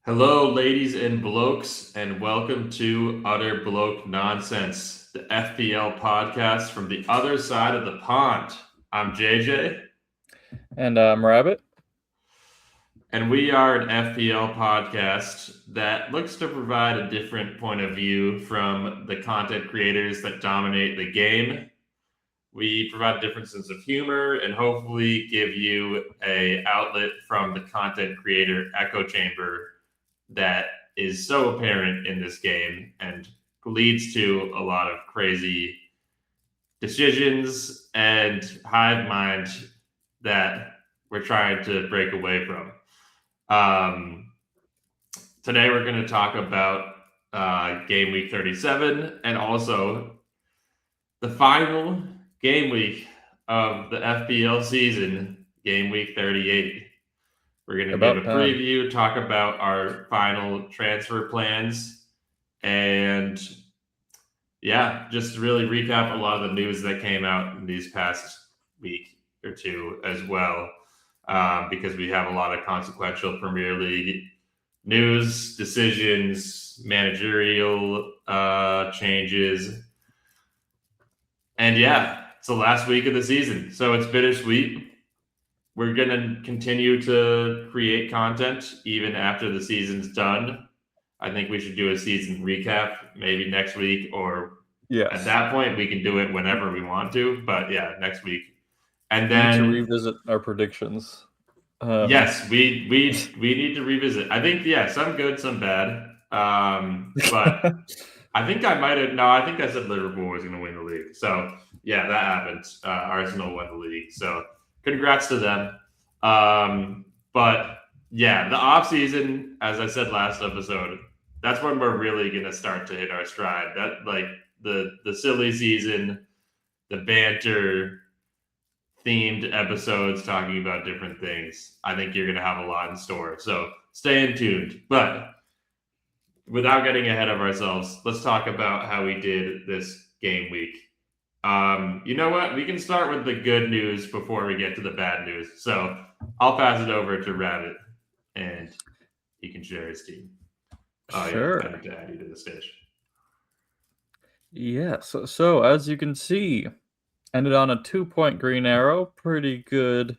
Hello, ladies and blokes, and welcome to Utter Bloke Nonsense, the FPL podcast from the other side of the pond. I'm JJ, And Rabbit. and we are an FPL podcast that looks to provide a different point of view from the content creators that dominate the game. We provide a different sense of humor and hopefully give you a outlet from the content creator echo chamber that is so apparent in this game and leads to a lot of crazy decisions and hive mind that we're trying to break away from. Um, Today, we're going to talk about game week 37 and also the final game week of the FPL season, game week 38. We're going to give a About time. preview, talk about our final transfer plans, and just really recap a lot of the news that came out in these past week or two as well, because we have a lot of consequential Premier League news, decisions, managerial changes, and it's the last week of the season, so it's bittersweet. We're going to continue to create content even after the season's done. I think we should do a season recap maybe next week, or at that point, we can do it whenever we want to. But next week. And we need to then, revisit our predictions. yes, we need to revisit. I think, some good, some bad. But I think I might have. No, I think I said Liverpool was going to win the league. So, that happened. Arsenal won the league. So, congrats to them. But the off season, as I said last episode, that's when we're really gonna start to hit our stride. That like the silly season, the banter themed episodes talking about different things. I think you're gonna have a lot in store. So stay tuned. But without getting ahead of ourselves, let's talk about how we did this game week. You know what? We can start with the good news before we get to the bad news. So I'll pass it over to Rabbit, and he can share his team. Sure. I need to add you to the stage. Yeah. So as you can see, ended on a 2-point green arrow. Pretty good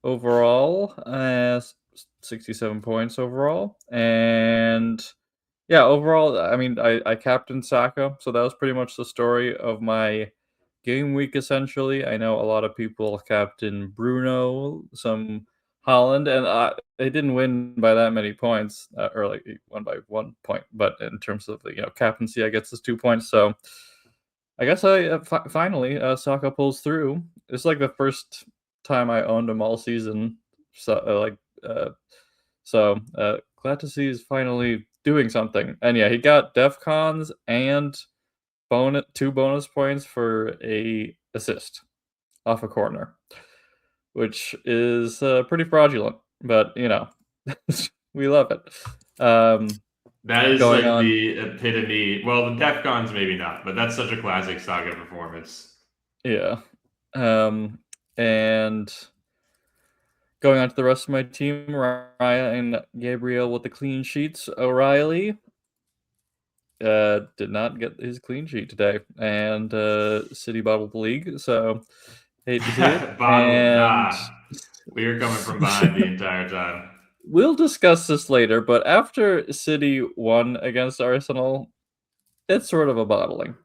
overall. 67 points overall. And overall, I mean, I captained Saka, so that was pretty much the story of my game week, essentially. I know a lot of people captain Bruno, some Holland, and they didn't win by that many points, or like won by 1 point. But in terms of the captaincy, I guess it's 2 points. So I guess I finally Saka pulls through. It's like the first time I owned him all season. So glad to see he's finally doing something. And he got def cons and 2 bonus points for a assist off a corner, which is pretty fraudulent, but we love it. That is like the epitome. Well, the def cons maybe not, but that's such a classic Saga performance. Yeah. And going on to the rest of my team, Raya and Gabriel with the clean sheets. O'Reilly did not get his clean sheet today, and City bottled the league, so hate to see it. We were coming from behind the entire time. We'll discuss this later, but after City won against Arsenal, it's sort of a bottling.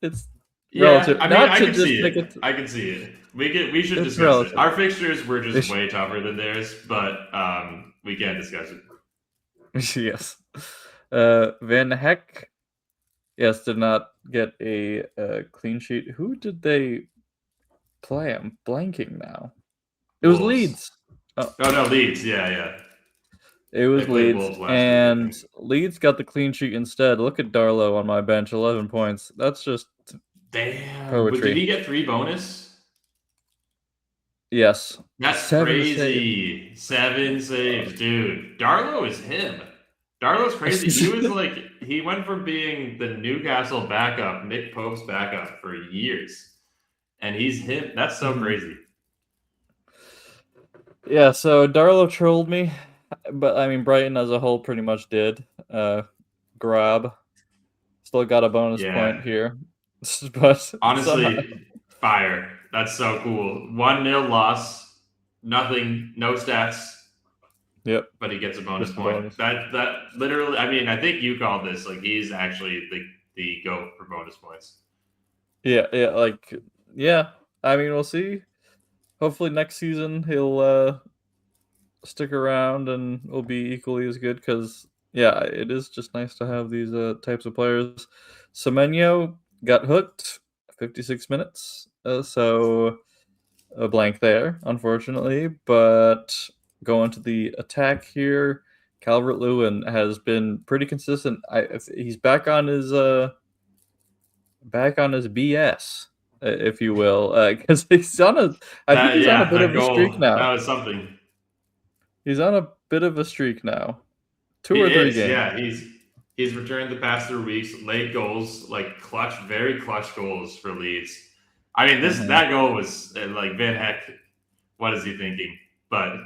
It's relative. I mean, I can see it. I can see it. We should discuss relative. It. Our fixtures were just way tougher than theirs, but we can discuss it. Yes. Van Heck, did not get a clean sheet. Who did they play? I'm blanking now. It was Leeds. Oh no, Leeds. Yeah. It was Leeds, and Leeds got the clean sheet instead. Look at Darlow on my bench, 11 points. That's just poetry. Did he get 3 bonus? Yes. That's 7 crazy. 7 saves, dude. Darlow is him. Darlow's crazy. He went from being the Newcastle backup, Nick Pope's backup for years, and he's him. That's so crazy. Yeah, so Darlow trolled me but I mean, Brighton as a whole pretty much did. Grab still got a bonus Yeah. point here, but somehow, Honestly, fire. That's so cool. 1-0 loss, nothing, no stats, yep, but he gets a bonus just the point. bonus. That literally, I mean, I think you called this like he's actually the GOAT for bonus points. Yeah, yeah. I mean, we'll see. Hopefully next season he'll stick around and will be equally as good. Because yeah, it is just nice to have these types of players. Semenyo got hooked, 56 minutes, so a blank there, unfortunately. But going to the attack here, Calvert-Lewin has been pretty consistent. He's back on his BS, if you will, because he's on a. I think That he's on a yeah, bit that of a streak goal that now. was something. He's on a bit of a streak now. Two He or three is, games. yeah. He's returned the past 3 weeks, late goals, like clutch, very clutch goals for Leeds. I mean, this Mhm. that goal was like Van Heck. What is he thinking? But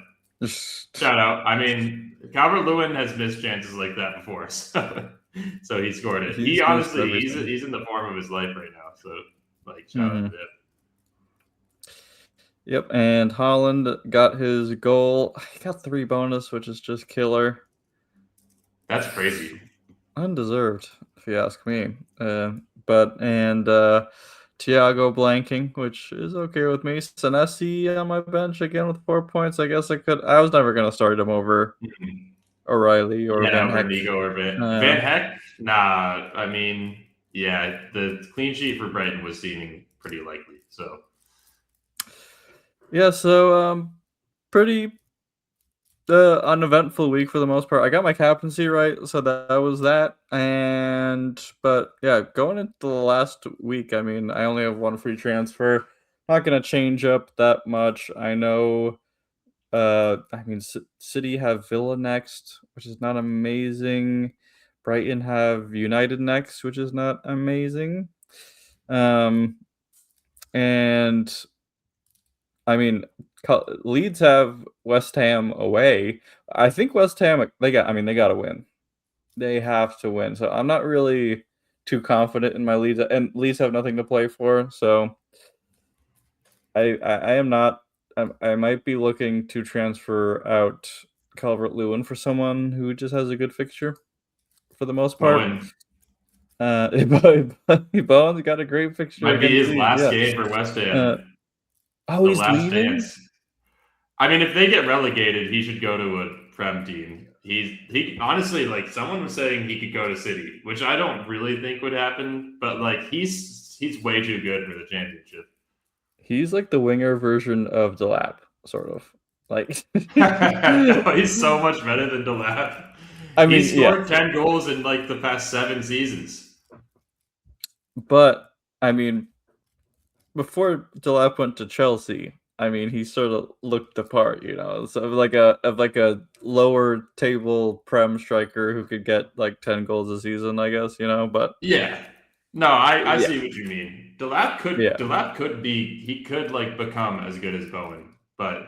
shout out. I mean, Calvert Lewin has missed chances like that before, so he scored it. He He's missed honestly, everything. he's in the form of his life right now. So, like, shout out to Mhm. him. Yep, and Holland got his goal. He got 3 bonus, which is just killer. That's crazy. Undeserved, if you ask me. But and Thiago blanking, which is okay with me. Senesi on my bench again with 4 points. I guess I could. I was never gonna start him over Mhm. O'Reilly or Yeah, Van over Heck. Nico or Van Uh, Heck. Nah, I mean, yeah, the clean sheet for Brighton was seeming pretty likely. So yeah, so pretty uneventful week for the most part. I got my captaincy right, so that was that. And but yeah, going into the last week, I mean, I only have 1 free transfer. Not gonna change up that much. I know. I mean, City have Villa next, which is not amazing. Brighton have United next, which is not amazing. Um, and I mean, Leeds have West Ham away. I think West Ham they got to win. They have to win. So I'm not really too confident in my Leeds, and Leeds have nothing to play for. So I am not. I might be looking to transfer out Calvert-Lewin for someone who just has a good fixture for the most part. Bowen Bowen's got a great fixture might be against his Leeds. last Yeah. game for West Uh, Ham, oh, the he's last leaving. dance. I mean, if they get relegated, he should go to a Prem team. He honestly, like, someone was saying he could go to City, which I don't really think would happen. But like, he's way too good for the championship. He's like the winger version of Delap, sort of. Like, No, he's so much better than Delap. I He's mean, yeah, scored 10 goals in like the past 7 seasons. but I mean, before Delap went to Chelsea, I mean, he sort of looked the part, so of like a lower table Prem striker who could get like 10 goals a season, I guess, but Yeah. No, I yeah, see what you mean. yeah. Delap could be he could like become as good as Bowen, but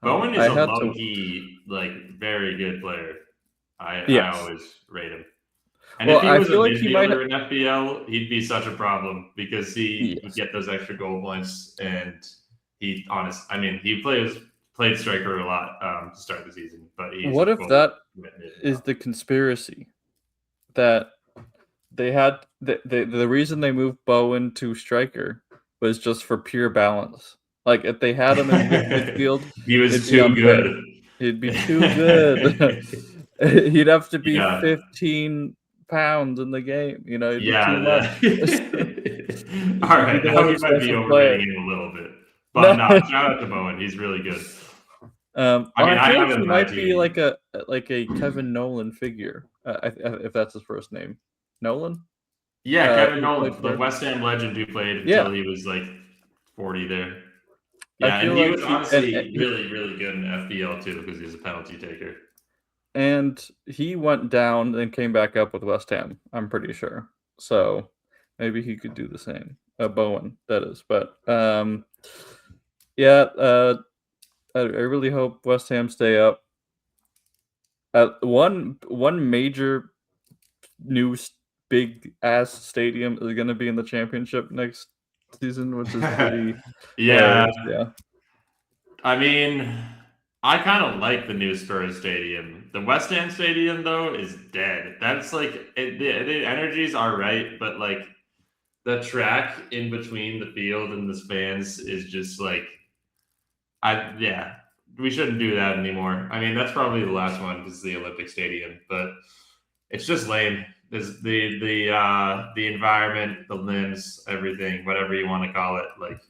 Oh, Bowen is I a had low to, key like very good player. I yes. always rate him. And Well, if he I was a feel like he might, midfielder in FPL, he'd be such a problem because he would yes. get those extra goal points and I mean played striker a lot to start the season, but he's What a if full that mid is now. the conspiracy that they had the reason they moved Bowen to striker was just for pure balance. Like if they had him in midfield, He it'd was be too unfair. good. He'd be too good. He'd have to be Yeah. 15 pounds in the game. It'd be too Yeah. much. All He'd be right. the Now most you might be expensive overrating player. him a little bit. But No. no, shout out to Bowen. He's really good. I Well, mean, I I feel like have him he in my might be team. like a Kevin Nolan figure, if that's his first name. Nolan, Yeah, Kevin who played Nolan, the for. West Ham legend who played Yeah, until he was like 40 there. I Yeah, and feel he like was he honestly really, really good in FPL too because he was a penalty taker. he went down and came back up with West Ham. I'm pretty sure. So maybe he could do the same. Bowen, that is. But yeah. I really hope West Ham stay up. one major new big ass stadium is going to be in the championship next season, which is pretty Yeah. hilarious. Yeah. I mean, I kind of like the new Spurs stadium. The West End Stadium, though, is dead. That's like the energies are right, but like the track in between the field and the fans is just like, yeah, we shouldn't do that anymore. I mean, that's probably the last one because the Olympic Stadium, but it's just lame. There's the environment, the limbs, everything, whatever you want to call it. Like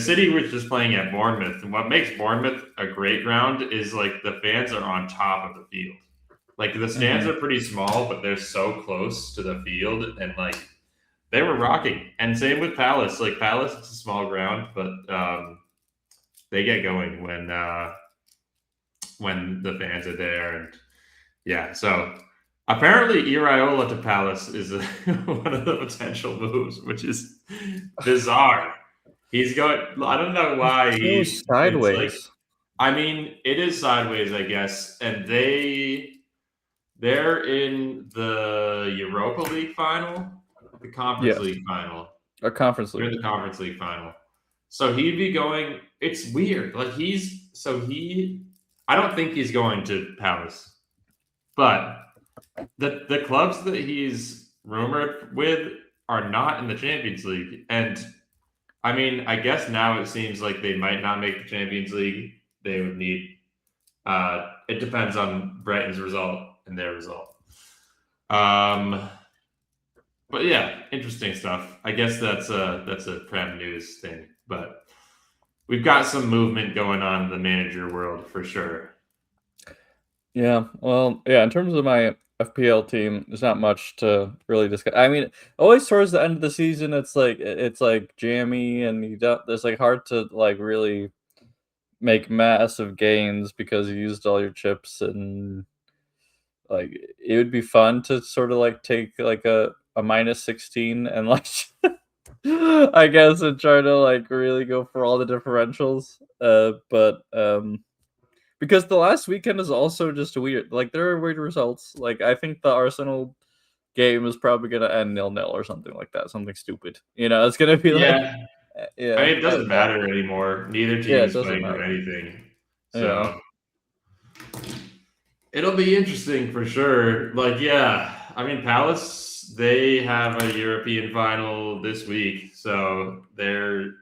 City was just playing at Bournemouth, and what makes Bournemouth a great ground is like the fans are on top of the field. Like the stands are pretty small, but they're so close to the field, and like they were rocking. And same with Palace. Like Palace, it's a small ground, but they get going when the fans are there, and yeah. So apparently, Iraola to Palace is one of the potential moves, which is bizarre. He's going. I don't know why So he. It's like. sideways. I mean, it is sideways, I guess, and they're in the Europa League final, the Conference Yes. League final. A Conference They're in League. the Conference League final. So he'd be going. It's weird. Like I don't think he's going to Palace, but the clubs that he's rumored with are not in the Champions League, and I mean, I guess now it seems like they might not make the Champions League. They would need. It depends on Brighton's result and their result. But yeah, interesting stuff. I guess that's a Prem news thing, but we've got some movement going on in the manager world for sure. Yeah, well, yeah. In terms of my FPL team, there's not much to really discuss. I mean, always towards the end of the season, it's like jammy, and you don't. It's like hard to like really make massive gains because you used all your chips, and like it would be fun to sort of like take like a minus 16 and like I guess and try to like really go for all the differentials. But because the last weekend is also just weird. Like there are weird results. Like I think the Arsenal game is probably gonna end 0-0 or something like that. Something stupid. You know, it's gonna be like Yeah, I yeah, mean, it doesn't matter anymore. Neither team yeah, it is doesn't playing for matter. anything, Yeah. so it'll be interesting for sure. Like, yeah, I mean, Palace, they have a European final this week, so they're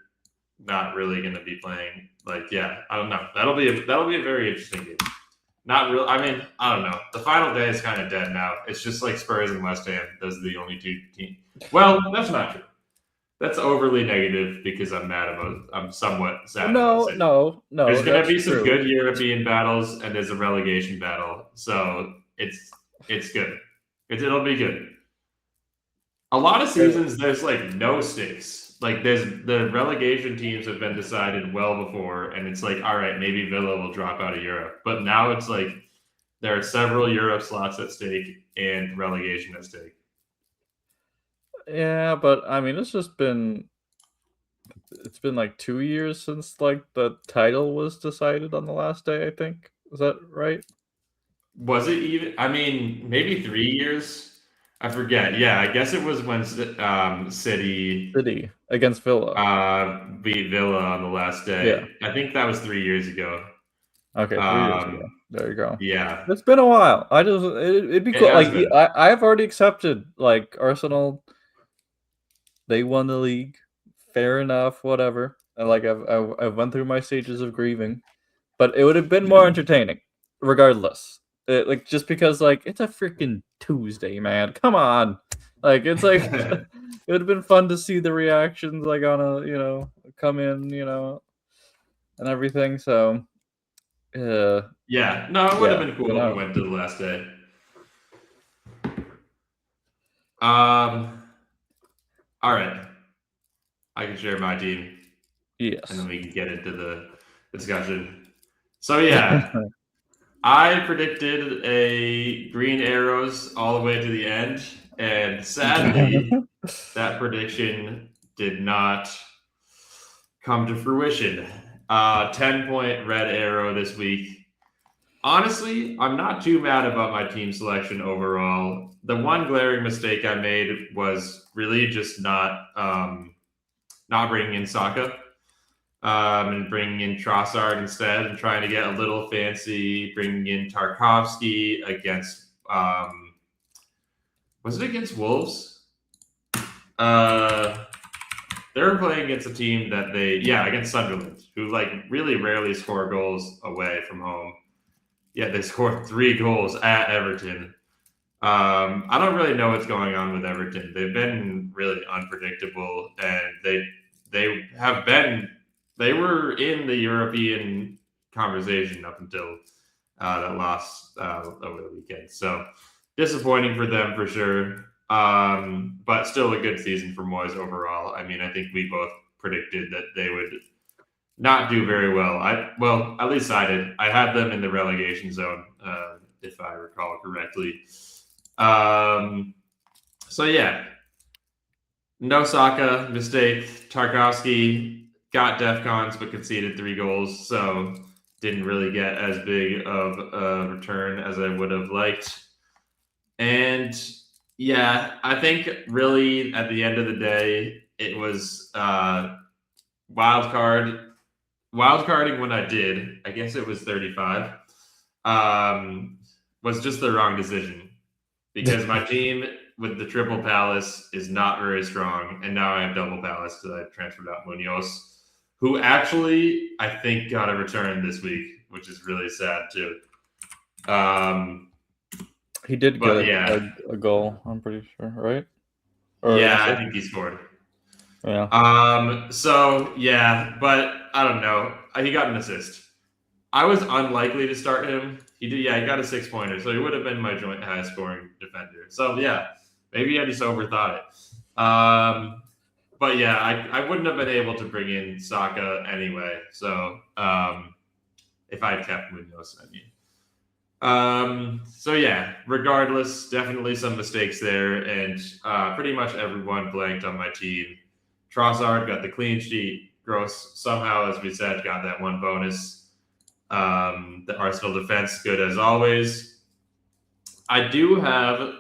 not really going to be playing. Like, yeah, I don't know. That'll be a very interesting game. Not real. I mean, I don't know. The final day is kind of dead now. It's just like Spurs and West Ham. Those are the only two teams. Well, that's not true. That's overly negative because I'm somewhat sad about City. No, There's going to that's be some true. good European battles, and there's a relegation battle, so it's good. It'll be good. A lot of seasons, there's like no stakes. Like the relegation teams have been decided well before, and it's like, all right, maybe Villa will drop out of Europe, but now it's like there are several Europe slots at stake and relegation at stake. Yeah, but I mean, it's been like 2 years since like the title was decided on the last day. I think is that right? Was it even? I mean, maybe 3 years. I forget. Yeah, I guess it was when City City against Villa. beat Villa on the last Yeah. day. I think that was 3 years ago. Okay, 3 years ago. There you go. Yeah, It's been a while. It'd be it cool. has Like been. I've already accepted like Arsenal. They won the league. Fair enough. Whatever. And like I've went through my stages of grieving, but it would have been more entertaining, regardless. Like just because like it's a freaking Tuesday, man. Come on. Like it's like it would have been fun to see the reactions like on a come in and everything. So Yeah, no, it would have yeah, been but cool if we no. went to the last day. All right, I can share my team, and Yes. then we can get into the discussion. So yeah, I predicted a green arrows all the way to the end, and sadly, that prediction did not come to fruition. 10-point red arrow this week. Honestly, I'm not too mad about my team selection overall. The one glaring mistake I made was really just not bringing in Saka and bringing in Trossard instead, and trying to get a little fancy, bringing in Tarkovsky against was it against Wolves? Uh, they were playing against a team that against Sunderland, who like really rarely score goals away from home. Yeah, they scored 3 goals at Everton. I don't really know what's going on with Everton. They've been really unpredictable, and they were in the European conversation up until that loss over the weekend. So disappointing for them for sure. But still a good season for Moyes overall. I mean, I think we both predicted that they would not do very well. At least I did. I had them in the relegation zone, if I recall correctly. So yeah, no Saka mistake. Tarkovsky got DEFCONs but conceded 3 goals, so didn't really get as big of a return as I would have liked. And yeah, I think really at the end of the day, it was wildcarding when I did. I guess it was 35. Was just the wrong decision because my team with the triple Palace is not very strong, and now I have double Palace because I transferred out Munoz, who actually I think got a return this week, which is really sad too. He did get a goal, I'm pretty sure, right? I think he scored. Yeah. So yeah, but I don't know. He got an assist. I was unlikely to start him. He did. Yeah, he got a 6-pointer, so he would have been my joint highest scoring defender. So yeah, maybe I just overthought it. But yeah, I wouldn't have been able to bring in Saka anyway. So if I had kept Munoz, I mean. So yeah, regardless, definitely some mistakes there, and pretty much everyone blanked on my team. Trossard got the clean sheet. Gross somehow, as we said, got that 1 bonus. The Arsenal defense, good as always. I do have,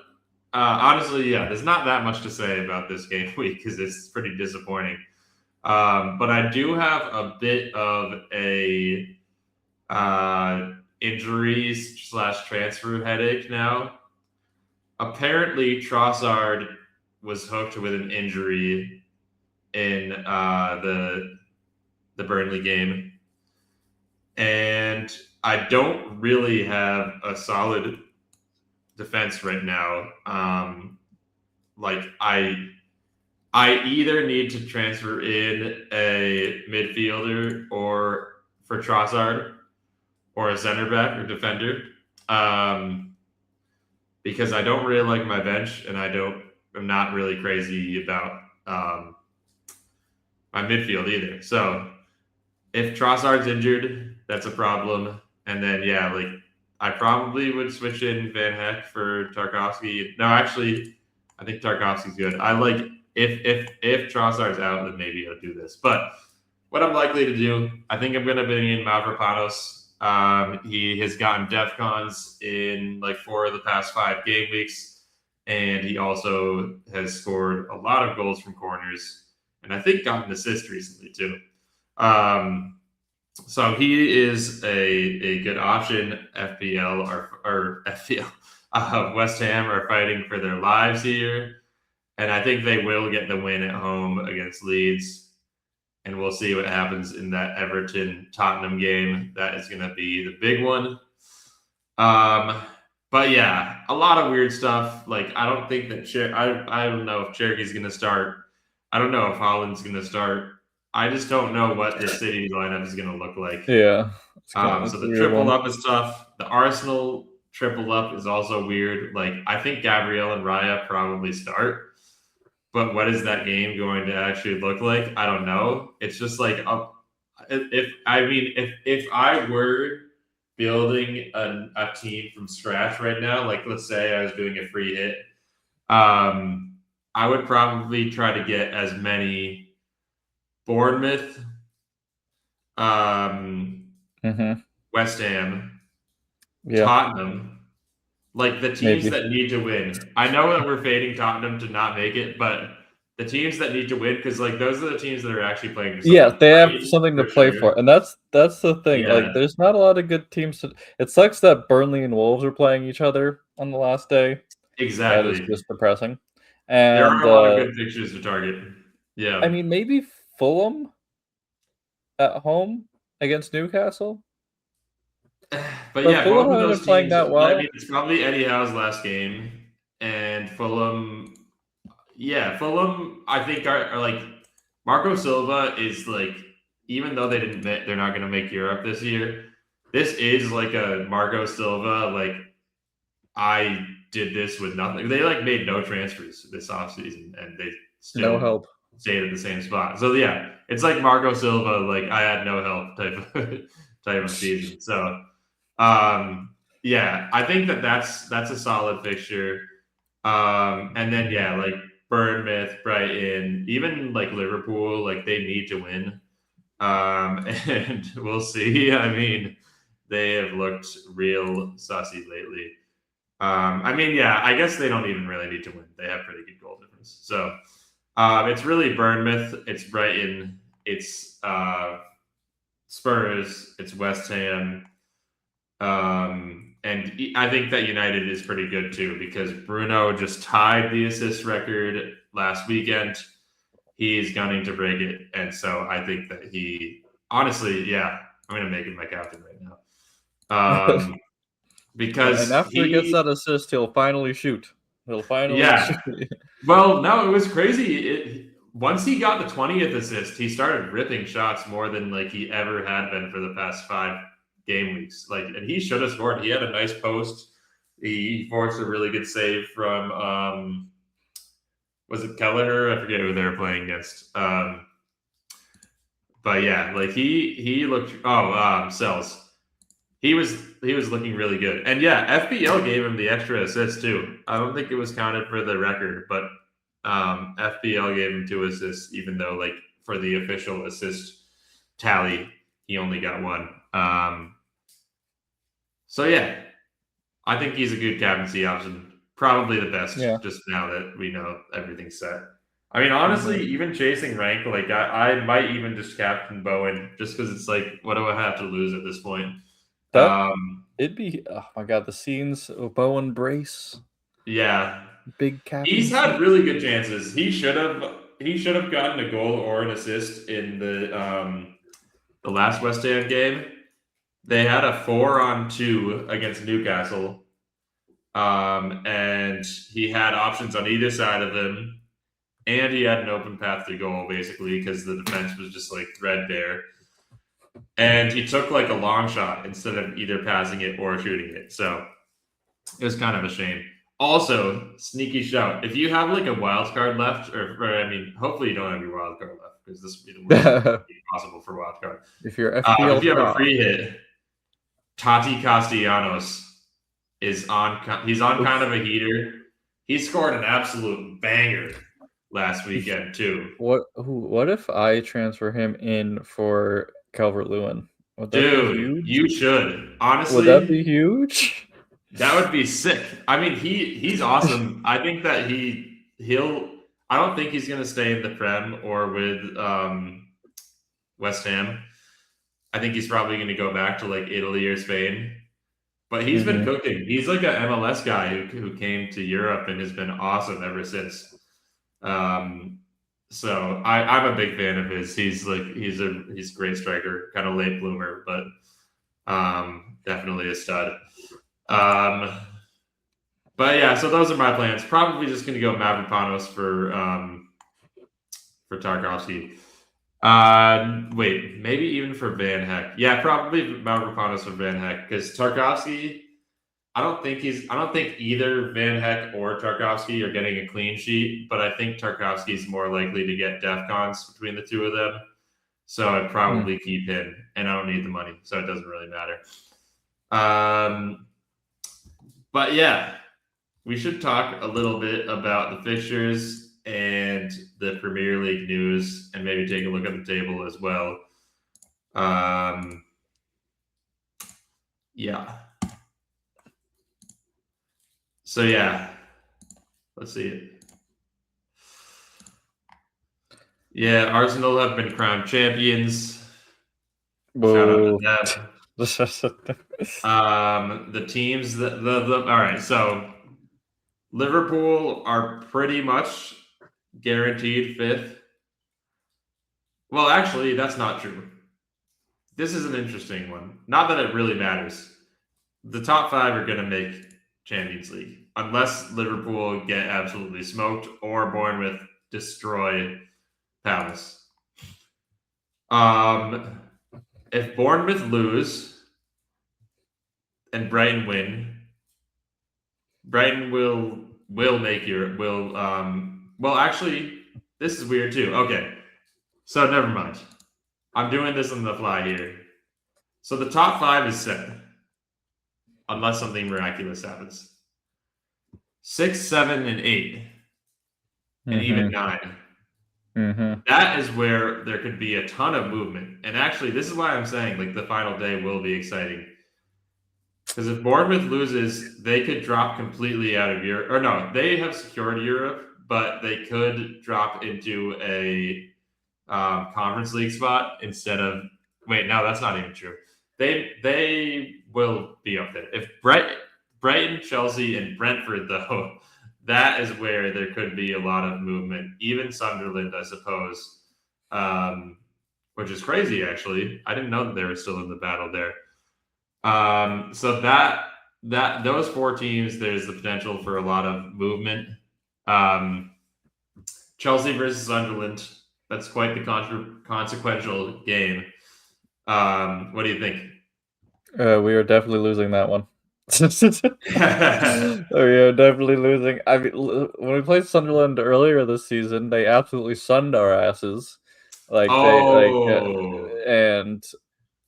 honestly, yeah, there's not that much to say about this game week because it's pretty disappointing. But I do have a bit of a injuries/transfer headache now. Apparently, Trossard was hooked with an injury in the Burnley game. And I don't really have a solid defense right now. I either need to transfer in a midfielder or for Trossard or a center back or defender. Because I don't really like my bench, and I'm not really crazy about my midfield either. So if Trossard's injured, that's a problem. And then I probably would switch in Van Heck for Tarkovsky. No, actually, I think Tarkovsky's good. I like if Trossard's out, then maybe I'll do this. But what I'm likely to do, I think I'm going to bring in Mavropanos. He has gotten DEFCONs in 4 of the past 5 game weeks, and he also has scored a lot of goals from corners, and I think got an assist recently too. So he is a good option. FPL or FPL, West Ham are fighting for their lives here, and I think they will get the win at home against Leeds. And we'll see what happens in that Everton-Tottenham game. That is going to be the big one. But yeah, a lot of weird stuff. I don't think that I don't know if Cherokee's going to start. I don't know if Holland's going to start. I just don't know what the City lineup is going to look like. Yeah. So the triple up is tough. The Arsenal triple up is also weird. I think Gabriel and Raya probably start. But what is that game going to actually look like? I don't know. It's just if I were building a team from scratch right now, let's say I was doing a free hit, I would probably try to get as many Bournemouth, West Ham, Yeah, Tottenham, like the teams maybe. that need to win. I know that we're fading Tottenham to not make it, but the teams that need to win, because like those are the teams that are actually playing for Yeah, something, they have right? something to For play sure. for, and that's the thing. Like, Yeah, there's not a lot of good teams. It sucks that Burnley and Wolves are playing each other on the last day. That is exactly. just depressing. There And are a lot of good fixtures to target. I Yeah. mean, maybe Fulham at home against Newcastle, But but yeah, both Fulham of haven't been those playing teams, that I mean, well. it's probably Eddie Howe's last game, and Fulham, yeah, Fulham, I think are like Marco Silva is like, even though they're not going to make Europe this year. This is like a Marco Silva, like I did this with nothing. They like made no transfers this offseason and they No still help. stayed at the same spot. So yeah, it's like Marco Silva, like I had no help type of season. So yeah, I think that's a solid fixture. And then yeah, like Bournemouth, Brighton, even like Liverpool, like they need to win. And we'll see. I mean, they have looked real sussy lately. I mean, yeah, I guess they don't even really need to win. They have pretty good goal difference. So it's really Bournemouth, it's Brighton, it's Spurs, it's West Ham. And I think that United is pretty good too because Bruno just tied the assist record last weekend. He's gunning to break it. And so I think that honestly, yeah, I'm going to make him my captain right now. And Because after he gets that assist, he'll finally shoot. He'll finally yeah, shoot. well, no, it was crazy. Once he got the 20th assist, he started ripping shots more than like he ever had been for the past 5 game weeks. Like, and he should have scored. He had a nice post. He forced a really good save from was it Kelleher? I forget who they were playing against. But yeah, like he looked. Sells. He was looking really good, and yeah, FPL gave him the extra assist too. I don't think it was counted for the record, but FPL gave him 2 assists, even though like for the official assist tally, he only got one. So yeah, I think he's a good captaincy option. Probably the best, Yeah. just now that we know everything's set. I mean, honestly, Mhm. even chasing rank, like I might even just captain Bowen, just because it's like, what do I have to lose at this point? That Um, it'd be oh my god, the scenes of Bowen Brace, yeah, big he's had captaincy. really good chances. He should have gotten a goal or an assist in the last West Ham game. They had a 4-on-2 against Newcastle, and he had options on either side of him, and he had an open path to goal basically because the defense was just like threadbare. And he took like a long shot instead of either passing it or shooting it. So it was kind of a shame. Also, sneaky shout. If you have like a wild card left, or I mean, hopefully you don't have your wild card left because this would be the worst thing that could be possible for wild card. If you're If FPL you have a top. free hit, Tati Castellanos is on. He's on kind of a heater. He scored an absolute banger last If weekend too. what if I transfer him in for Calvert-Lewin? Would that be Dude, huge? you should. Would that Honestly, be huge? that would be sick. I mean, he's awesome. I think that he'll. I don't think he's going to stay in the Prem or with West Ham. I think he's probably going to go back to like Italy or Spain. But he's been Mhm. cooking. He's like an MLS guy who came to Europe and has been awesome ever since. Um, so I'm a big fan of his. He's a great striker, kind of late bloomer, but definitely a stud. Um, but yeah, so those are my plans. Probably just going to go Mavropanos for Tarkovsky. Wait, maybe even for Van Heck. Yeah, probably Mavropanos for Van Heck because Tarkovsky. I don't think either Van Heck or Tarkovsky are getting a clean sheet, but I think Tarkovsky is more likely to get DEFCONs between the two of them. So I'd Mm. probably keep him, and I don't need the money, so it doesn't really matter. Um, but yeah, we should talk a little bit about the fixtures and the Premier League news, and maybe take a look at the table as well. Yeah. So yeah, let's see it. Yeah, Arsenal have been crowned champions. Shout out to Whoa. them. The teams that the all right. So Liverpool are pretty much guaranteed fifth. Well, actually, that's not true. This is an interesting one. Not that it really matters. The top five are going to make Champions League unless Liverpool get absolutely smoked or Bournemouth destroy Palace. If Bournemouth lose and Brighton win, Brighton will make your will well actually this is weird too. Okay. So never mind. I'm doing this on the fly here. So the top five is set. Unless something miraculous happens. 6, 7, and 8. And even 9. That is where there could be a ton of movement. And actually, this is why I'm saying like the final day will be exciting. Because if Bournemouth loses, they could drop completely out of Europe. Or no, they have secured Europe, but they could drop into a Conference League spot instead of. Wait, no, that's not even true. They will be up there. If Brighton, Chelsea, and Brentford, though, that is where there could be a lot of movement. Even Sunderland, I suppose, which is crazy, actually. I didn't know that they were still in the battle there. So that those four teams, there's the potential for a lot of movement. Chelsea versus Sunderland, that's quite the consequential game. What do you think? We are definitely losing that one. We are definitely losing. I mean, when we played Sunderland earlier this season, they absolutely sunned our asses. Like and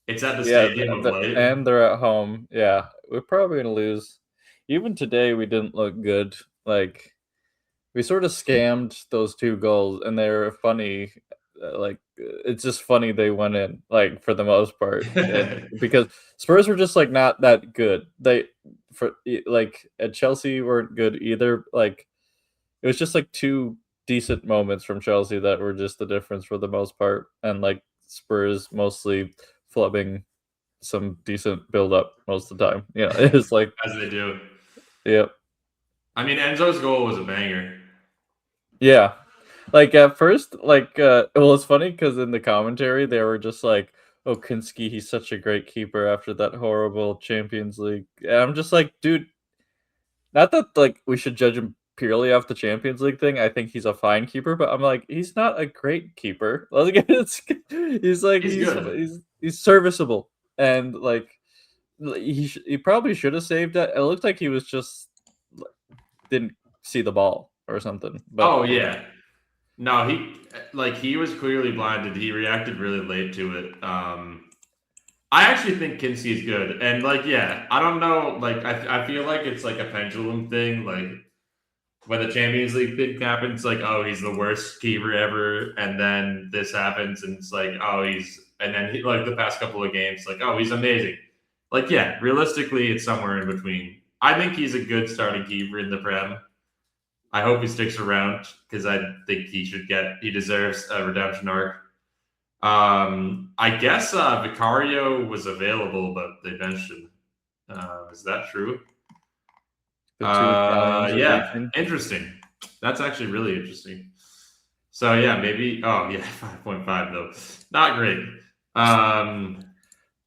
it's at the Stadium of Light, and they're at home. Yeah, we're probably gonna lose. Even today, we didn't look good. Like we sort of scammed those 2 goals, and they're funny. It's just funny they went in, like, for the most part, and because Spurs were just, like, not that good. And Chelsea weren't good either, like, it was just, like, 2 decent moments from Chelsea that were just the difference for the most part, and, like, Spurs mostly flubbing some decent build-up most of the time. Yeah, it's like as they do. Yep. I mean, Enzo's goal was a banger. Yeah. Like at first, well, it's funny because in the commentary they were just like, "Oh, Kinski, he's such a great keeper after that horrible Champions League." And I'm just like, dude, not that like we should judge him purely off the Champions League thing. I think he's a fine keeper, but I'm like, he's not a great keeper. Like, he's like he's serviceable, and like he probably should have saved it. It looked like he was just didn't see the ball or something. But oh yeah. No, he was clearly blinded. He reacted really late to it. I actually think Kinsey is good, and I don't know. I feel like it's like a pendulum thing. Like when the Champions League thing happens, like oh he's the worst keeper ever, and then this happens, and it's like oh and then like the past couple of games, like oh he's amazing. Like yeah, realistically, it's somewhere in between. I think he's a good starting keeper in the Prem. I hope he sticks around because I think he deserves a redemption arc. I guess Vicario was available, but they benched him. Is that true? the 2 Italians yeah, interesting. That's actually really interesting. So yeah, maybe. Oh yeah, 5.5 though, not great.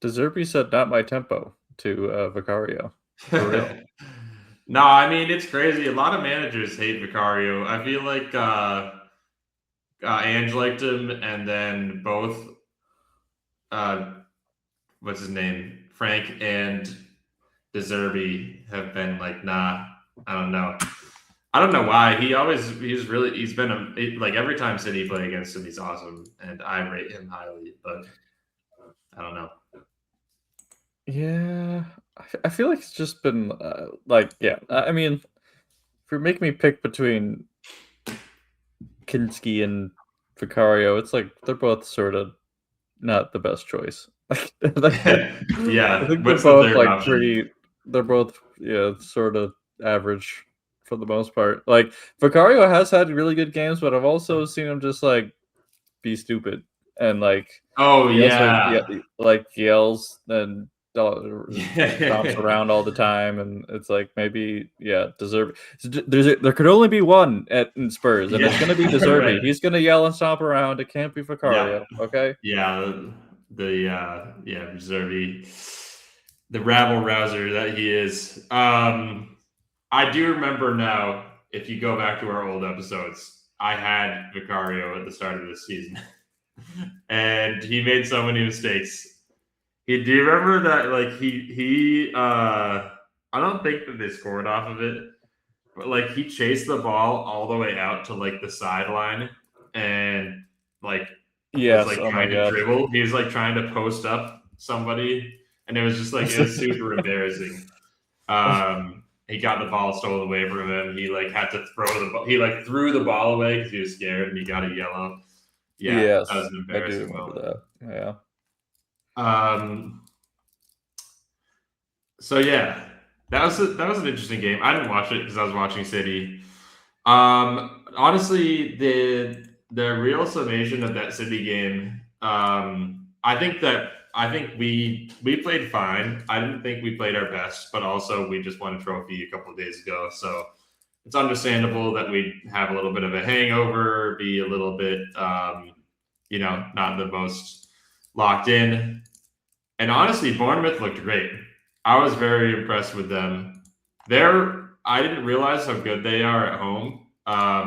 De Zerbi said not my tempo to Vicario. For real. No, I mean it's crazy. A lot of managers hate Vicario. I feel like Ange liked him, and then both what's his name, Frank and De Zerbi have been like, nah. I don't know. I don't know why. He's been like every time City play against him, he's awesome, and I rate him highly. But I don't know. Yeah, I feel like it's just been I mean, if you're making me pick between Kinski and Vicario, it's like they're both sort of not the best choice. Yeah, I think what's they're the both third like option? They're both sort of average for the most part. Like Vicario has had really good games, but I've also seen him just like be stupid and like Oh he also yeah. like yells and stomps Yeah. around all the time, and it's like maybe deserve. There could only be one in Spurs, and it's gonna be Right. Deserby. He's gonna yell and stomp around. It can't be Yep. Vicario. Okay. Yeah. Reservy, the rabble rouser that he is. I do remember now. If you go back to our old episodes, I had Vicario at the start of this season, and he made so many mistakes. Do you remember that? Like I don't think that they scored off of it, but like he chased the ball all the way out to like the sideline, and like was Yes. like Oh my trying to god. dribble. He was like trying to post up somebody, and it was just like it was super embarrassing. He got the ball stolen away from him. He like had to throw the ball. He like threw the ball away because he was scared, and he got a yellow. Yeah, that was Yes, an I do embarrassing remember moment. that. Yeah. Um, so yeah, that was an interesting game. I didn't watch it because I was watching City. Honestly, the real summation of that City game, I think we played fine. I didn't think we played our best, but also we just won a trophy a couple of days ago, so it's understandable that we have a little bit of a hangover, be a little bit, not the most locked in. And honestly, Bournemouth looked great. I was very impressed with them. I didn't realize how good they are at home.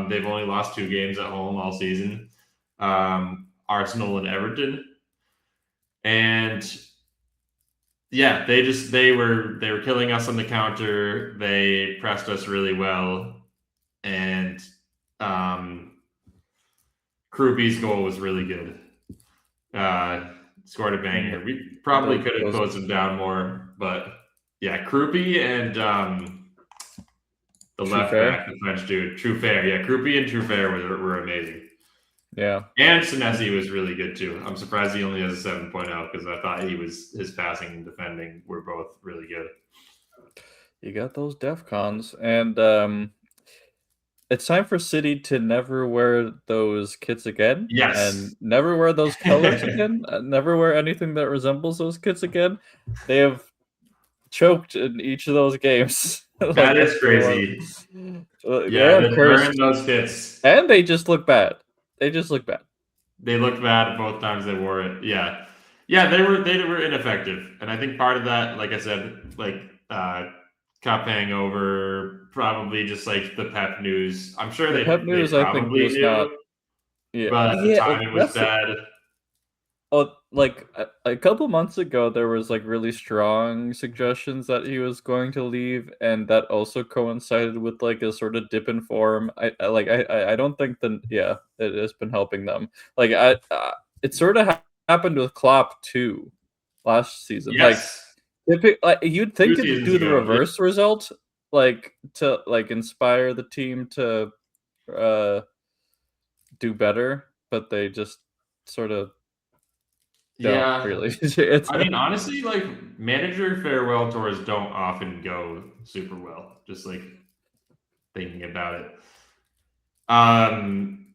They've only lost 2 games at home all season. Arsenal and Everton. And yeah, they were killing us on the counter. They pressed us really well. And Krupi's goal was really good. Scored a And banger. We probably could have those closed him down more, but yeah, Krupi and the True left Fair. back, the French dude, True Fair. Yeah, Krupi and True Fair were amazing. Yeah. And Senesi was really good too. I'm surprised he only has a 7.0 because I thought his passing and defending were both really good. You got those def cons, and it's time for City to never wear those kits again, Yes. and never wear those colors again, never wear anything that resembles those kits again. They have choked in each of those games. That Like is that's crazy. they Yeah, are wearing cursed, those kits, and they just look bad. They just look bad. they looked bad both times they wore it. Yeah. They were ineffective. And I think part of that, like I said, like cup hangover, probably just like the Pep news. I'm sure The Pep they news, I think, probably was not. knew, Yeah, but at the yeah. time it was That's bad. like a couple months ago, there was like really strong suggestions that he was going to leave, and that also coincided with like a sort of dip in form. I don't think that it has been helping them. Like it sort of happened with Klopp too last season. Like Yes. like you'd Two think it'd seasons do the ago. Yeah. reverse result, like to like inspire the team to uh do better, but they just sort of don't Yeah. really. It's I mean, honestly, like manager farewell tours don't often go super well. Just like thinking about it. Um,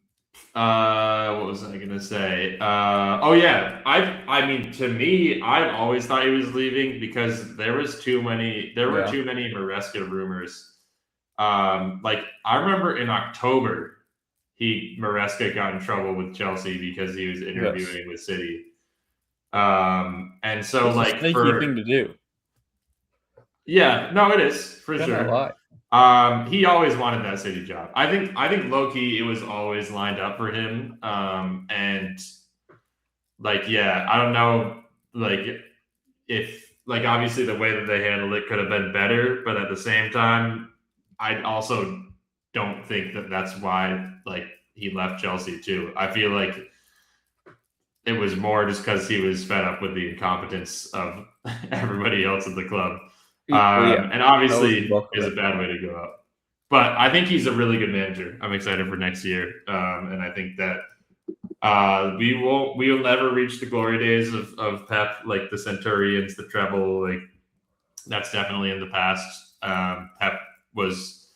what was I gonna say? Oh yeah, I mean, to me, I've always thought he was leaving because there were yeah. too many Maresca rumors. Like I remember in October, Maresca got in trouble with Chelsea because he was Yes. interviewing with City. And so It's a like sneaky thing to do. yeah, no, it is for Cannot sure. lie. He always wanted that City job. I think low key it was always lined up for him. And like yeah, I don't know like if like obviously the way that they handled it could have been better, but at the same time, I also don't think that that's why like he left Chelsea too. I feel like it was more just because he was fed up with the incompetence of everybody else at the club. Well, yeah, And that was the obviously bulk of is a it. bad way to go out. But I think he's a really good manager. I'm excited for next year. And I think that we will never reach the glory days of Pep, like the Centurions, the treble, like that's definitely in the past. Pep was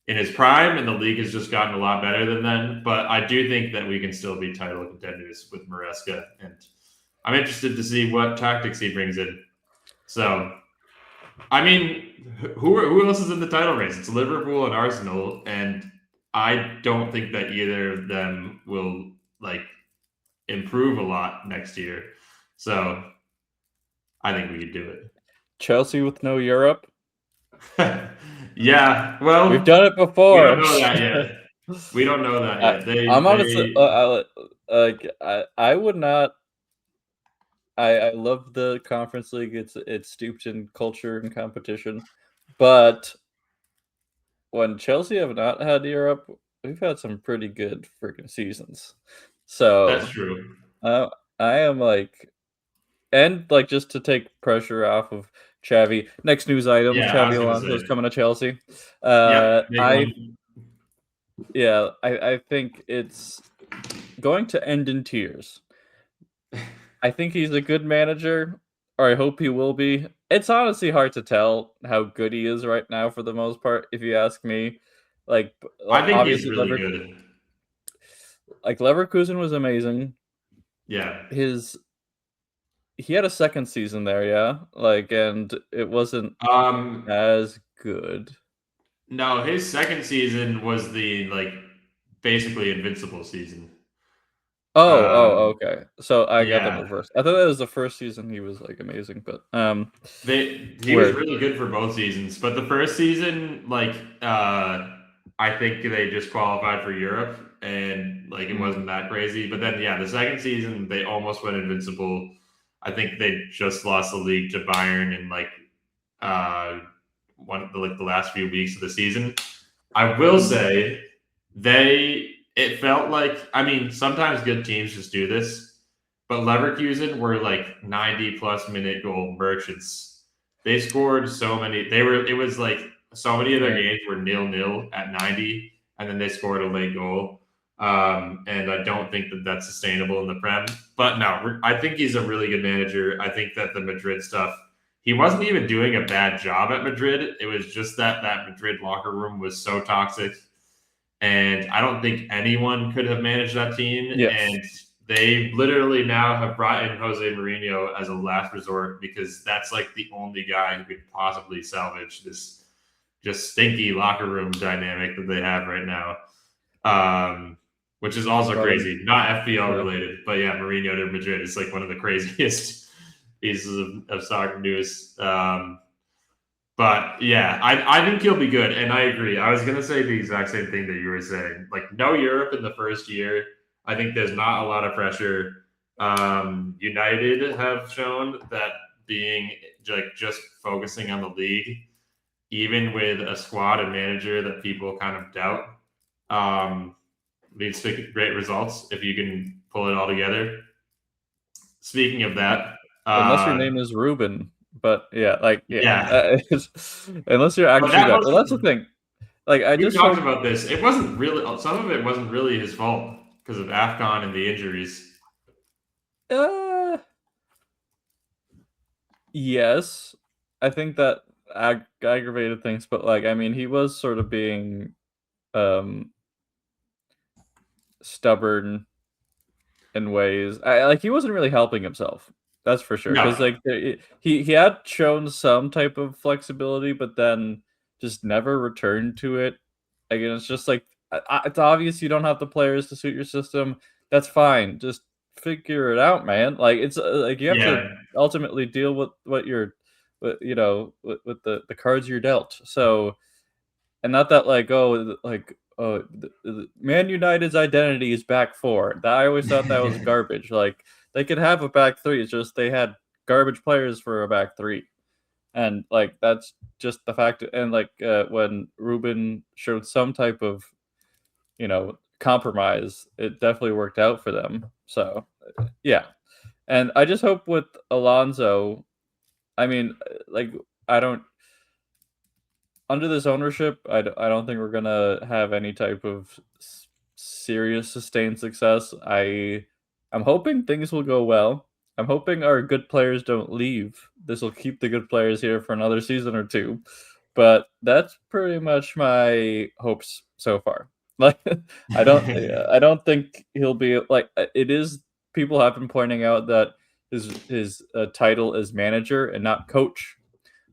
in his prime, and the league has just gotten a lot better than then. But I do think that we can still be title contenders with Maresca, and I'm interested to see what tactics he brings in. So, I mean, who else is in the title race? It's Liverpool and Arsenal, and I don't think that either of them will like improve a lot next year. So, I think we could do Chelsea with no Europe. it. Yeah, We've well, done it we before. don't know that yet. We don't know that yet. I'm honestly, I would not. I love the conference league. It's steeped in culture and competition, but when Chelsea have not had Europe, we've had some pretty good freaking seasons. That's So true. I am like, and like just to take pressure off of Xavi. Next news item: Yeah, I Xavi was gonna Alonso say. is coming to Chelsea. Yep, big one. I think it's going to end in tears. I think he's a good manager, or I hope he will be. It's honestly hard to tell how good he is right now for the most part, if you ask me. Like, I think he's obviously, really good. Leverkusen was amazing. Yeah. He had a second season there, yeah, and it wasn't Um, as good. no, his second season was the basically invincible season. Okay. So I got them Yeah, reversed. I thought that was the first season he was like amazing, but he was weird. really good for both seasons, but the first season, I think they just qualified for Europe, and it Mm, wasn't that crazy. But then, yeah, the second season they almost went invincible. I think they just lost the league to Bayern in uh, the last few weeks of the season. I will mm, say it felt like, I mean, sometimes good teams just do this, but Leverkusen were 90 plus minute goal merchants. They scored so many. It was like so many of their yeah. games were 0-0 at 90, and then they scored a late goal. And I don't think that that's sustainable in the Prem. But no, I think he's a really good manager. I think that the Madrid stuff, he wasn't even doing a bad job at Madrid. It was just that Madrid locker room was so toxic, and I don't think anyone could have managed that team. Yes. And they literally now have brought in Jose Mourinho as a last resort because that's the only guy who could possibly salvage this just stinky locker room dynamic that they have right now. Which is also Probably, crazy. Not FPL yeah. related, but yeah, Mourinho to Madrid is one of the craziest pieces of soccer news. But yeah, I think he'll be good, and I agree. I was gonna say the exact same thing that you were saying. No Europe in the first year. I think there's not a lot of pressure. United have shown that being just focusing on the league, even with a squad and manager that people kind of doubt, leads to great results if you can pull it all together. Speaking of Uh, that, unless your name is Ruben, but yeah, yeah, unless you're but actually that that. Well, that's the wasn't. thing. I We've just talked hope. about this. It wasn't really. Some of it wasn't really his fault because of Afcon and the injuries. Uh, yes, I think that aggravated things, but I mean, he was sort of being um stubborn in ways. He wasn't really helping himself. That's for sure. Because No, he had shown some type of flexibility, but then just never returned to it. Again, it's just it's obvious you don't have the players to suit your system. That's fine. Just figure it out, man. It's you have to yeah, ultimately deal with what you're, with the cards you're dealt. So, and not that Man United's identity is back four. That I always thought that was garbage. They could have a back three. It's just they had garbage players for a back three, and that's just the fact. And when Ruben showed some type of compromise, it definitely worked out for them. So yeah, and I just hope with Alonso. I mean, I don't under this ownership, I don't think we're gonna have any type of serious sustained success. I'm hoping things will go well. I'm hoping our good players don't leave. This will keep the good players here for another season or two. but that's pretty much my hopes so far. Like, I don't think he'll be like it is. People have been pointing out that his title is manager and not coach,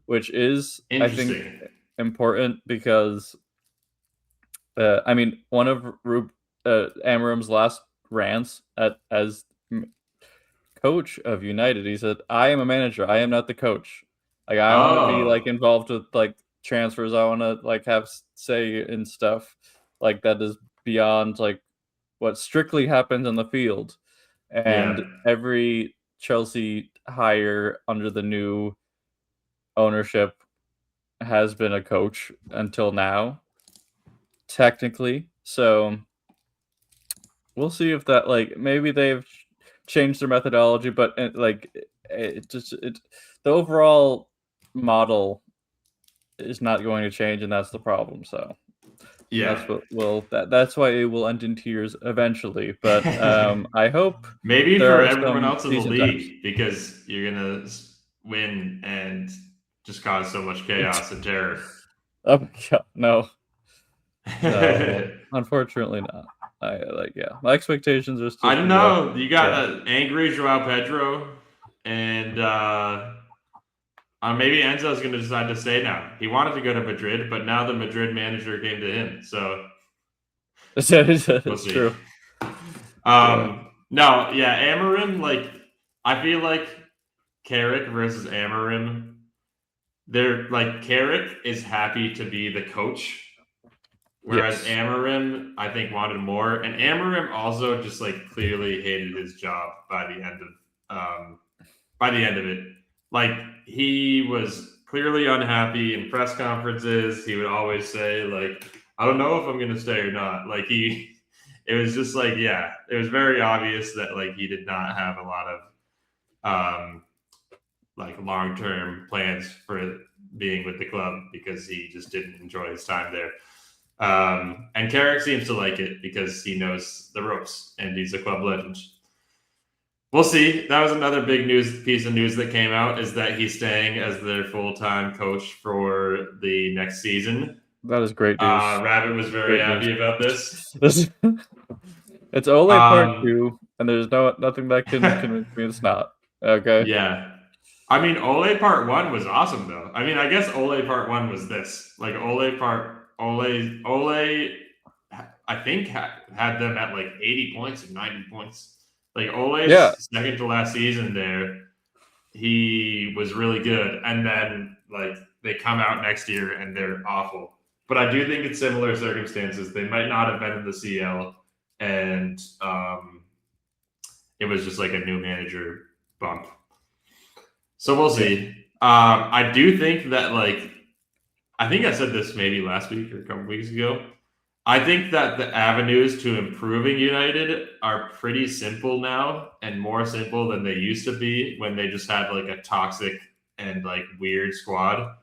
which is I think Interesting. important because I mean one of Amarim's last rants as coach of United, he said, "I am a manager. I am not the coach. Like I want to be like Oh, involved with like transfers. I want to like have say in stuff like that is beyond like what strictly happens on the field." yeah. And every Chelsea hire under the new ownership has been a coach until now, technically. So we'll see if that like maybe they've changed their methodology, but like it the overall model is not going to change, and that's the problem. So Yeah. that's what will that's why it will end in tears eventually. But I hope Maybe there for are everyone some else in the decent times. league, because you're gonna win and just cause so much chaos and terror. Oh my god, no, no, unfortunately not. I like yeah, my expectations are still I don't pretty low. know. You got Yeah. angry Joao Pedro, and maybe Enzo's going to decide to stay now. He wanted to go to Madrid, but now the Madrid manager came to him. So we'll It's see. true. Yeah. No, yeah, Amarim. Like, I feel like Carrick versus Amarim. They're like Carrick is happy to be the coach, whereas Yes. Amarim, I think, wanted more. And Amarim also just like clearly hated his job by the end of it. Like he was clearly unhappy in press conferences. He would always say, like, I don't know if I'm gonna stay or not. Like it was just like, yeah, it was very obvious that like he did not have a lot of um like long term plans for being with the club because he just didn't enjoy his time there. And Carrick seems to like it because he knows the ropes and he's a club legend. We'll see. That was another big piece of news that came out is that he's staying as their full time coach for the next season. That is great news. Rabbit was very Great news. happy about this. It's only part Um, 2, and there's nothing that can convince me it's not. Okay. yeah. I mean, Ole part one was awesome though. I mean, I guess Ole part one was this. Like Ole I think had them at like 80 points and 90 points. Like Yeah. Ole's second to last season there, he was really good. And then like they come out next year and they're awful. But I do think it's similar circumstances. They might not have been in the CL, and it was just like a new manager bump. So we'll Yeah. see. I do think that like I think I said this maybe last week or a couple weeks ago. I think that the avenues to improving United are pretty simple now and more simple than they used to be when they just had like a toxic and like weird squad.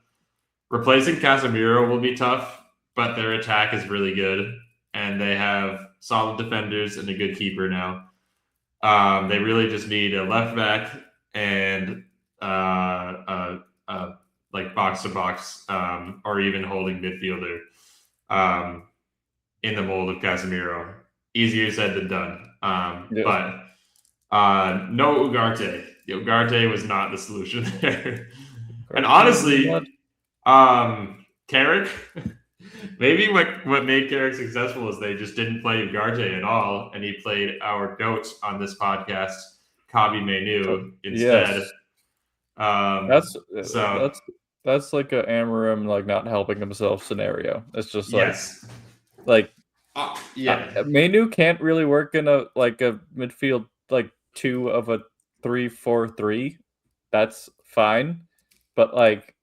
Replacing Casemiro will be tough, but their attack is really good and they have solid defenders and a good keeper now. They really just need a left back and like box to box or even holding midfielder. In the mold of Casemiro. Easier said than done. Yeah. But no Ugarte. Ugarte was not the solution there. And What? honestly, Carrick, maybe what made Carrick successful is they just didn't play Ugarte at all, and he played our goat on this podcast, Kabi Menu, instead. Yes. Um, That's so that's like a Amarim like not helping himself scenario. It's just yes, like yeah, Manu can't really work in a like a midfield like 2 of a 3-4-3. That's fine, but like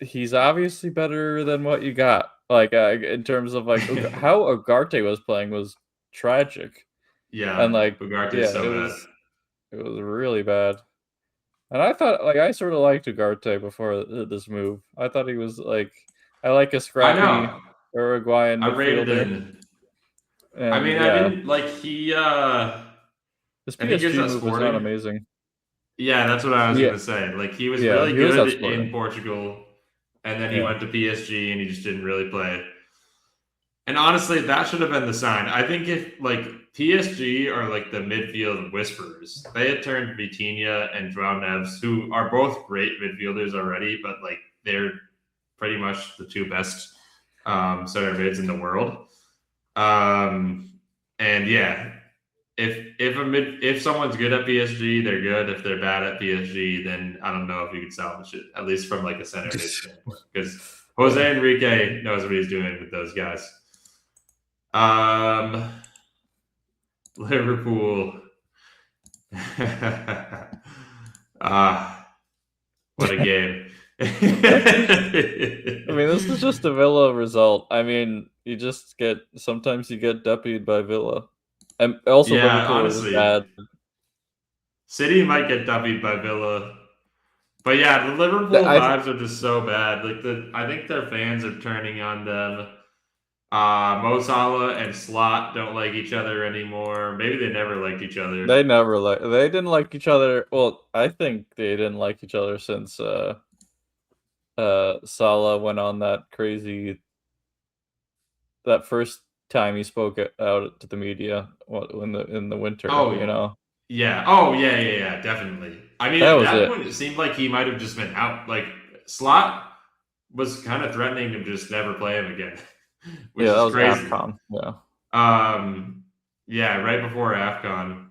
he's obviously better than what you got. Like in terms of like how Ugarte was playing was tragic, and yeah. like Ugarte is yeah, so bad. it was really bad. And I thought like I sort of liked Ugarte before this move. I thought he was like I like a I know. scrappy Uruguayan I rated midfielder, him. I and mean, I yeah, didn't like he. this I think he was PSG at move was not Sporting. amazing. Yeah, that's what I was Yeah, gonna say. Like he was yeah, really he was at good in Sporting. Portugal. and then he went to PSG and he just didn't really play. And honestly, that should have been the sign. I think if like PSG are like the midfield whisperers, they had turned Vitinha and João Neves, who are both great midfielders already, but like they're pretty much the two best center mids in the world. And yeah, if someone's good at PSG, they're good. If they're bad at PSG, then I don't know if you could salvage it, at least from like a center mid standpoint, because Jose Enrique knows what he's doing with those guys. Liverpool. What a game. I mean, this is just a Villa result. I mean, sometimes you get duppied by Villa. And also yeah, Liverpool honestly, is bad. City might get duppied by Villa. But yeah, the Liverpool vibes are just so bad. Like I think their fans are turning on them. Mo Salah and Slot don't like each other anymore. Maybe they never liked each other. They didn't like each other. Well, I think they didn't like each other since Salah went on that first time he spoke out to the media in the winter. You know. Yeah. Oh yeah. Definitely. I mean, at that point, it seemed like he might have just been out. Like Slot was kind of threatening to just never play him again. Which that is was crazy. AFCON. Yeah. Yeah, right before AFCON.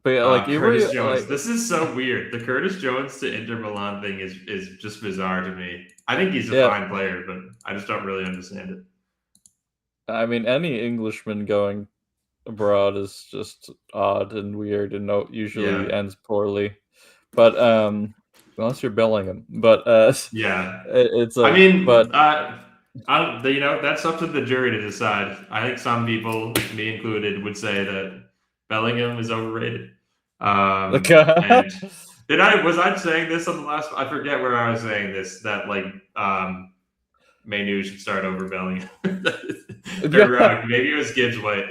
But yeah, like Curtis Jones. This is so weird. The Curtis Jones to Inter Milan thing is just bizarre to me. I think he's a fine player, but I just don't really understand it. I mean, any Englishman going abroad is just odd and weird, and usually ends poorly. But unless you're Bellingham, but yeah, it's like. I mean, but that's up to the jury to decide. I think some people, me included, would say that Bellingham is overrated. And was I saying this on the last? I forget where I was saying this. That like Manu should start over Bellingham. Maybe it was Gibbs White.